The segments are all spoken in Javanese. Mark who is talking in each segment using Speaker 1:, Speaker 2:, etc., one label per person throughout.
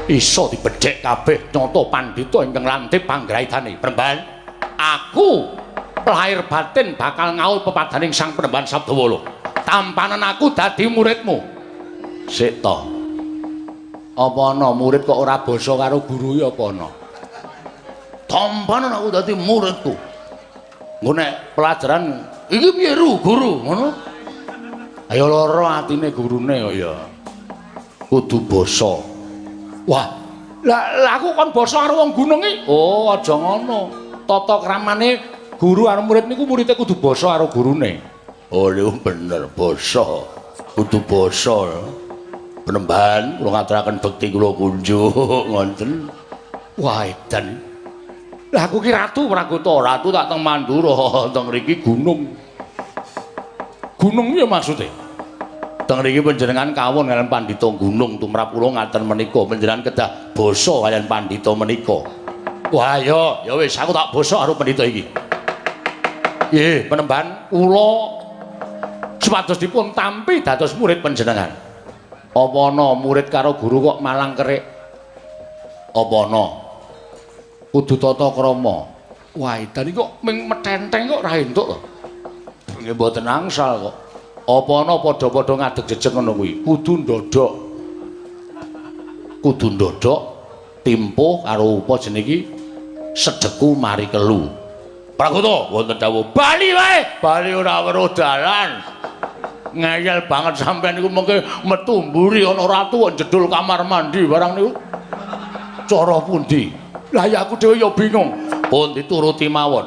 Speaker 1: iso dibedhek kabeh nyata pandhita ingkang lantip panggraitane. Penemban, aku lahir batin bakal ngaul pepadaning Sang Penemban Sabdawala. Tampanan aku dadi muridmu. Sik to. Apa ana murid kok ora basa karo guru ya apa ana? Tampanan aku dadi muridku. Nggo nek pelajaran iki piye guru ngono? Ayo lara atine gurune kok ya. Kudu basa. Wah, lah aku kon basa karo wong gunung iki. Oh, aja ngono. Tata kramane guru karo murid niku muridé kudu basa karo gurune. Oh, lho bener basa. Kudu basa. Penemban kula ngaturaken bekti kula kunjuk ngoten. Wah, edan. Lah aku ki ratu Pragoto, ratu tak teng Mandura, teng mriki gunung. Gunung ya maksude. Teng mriki panjenengan kawon kaliyan pandhita gunung tumrap kula ngaten menika panjenengan kedah basa kaliyan pandhita menika. Wah ya wis aku tak basa karo pandhita iki. Nggih, Penemban kula supados dipun tampi dados murid panjenengan. Apa ana murid karo guru kok malang kerik? Apa ana? Kudu tata krama. Wah, edan iki kok ming metenteng kok ra entuk to. Nggih mboten angsal kok. Apa ana padha-padha ngadeg jejeg ngono kuwi? Kudu ndodhok. Kudu ndodhok timpuh karo apa jenenge iki? Sedheku mari kelu. Pragoto wonten dawuh bali wae. Bali ora weruh dalan. Ngayal banget sampean niku mengke metu mburi ana ratu kok jedul kamar mandi barang niku. Cara pundi? Lah ya aku dhewe ya bingung. Pun dituruti mawon.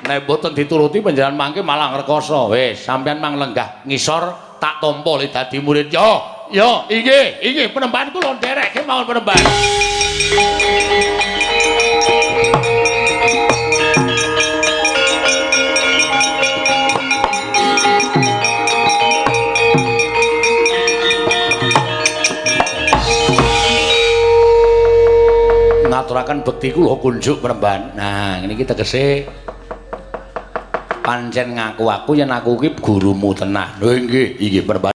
Speaker 1: Nek mboten dituruti panjenengan mangke malah ngrekoso. Wis, sampean mang lenggah ngisor tak tampa le dadi murid. Yo, inggih, Penemban kula ndereke mawon Penemban. Ngaturaken bekti kula kunjuk Penemban. Nah, ngene iki tegese pancen ngaku aku yen aku iki gurumu tenan. Lho nggih, Penemban.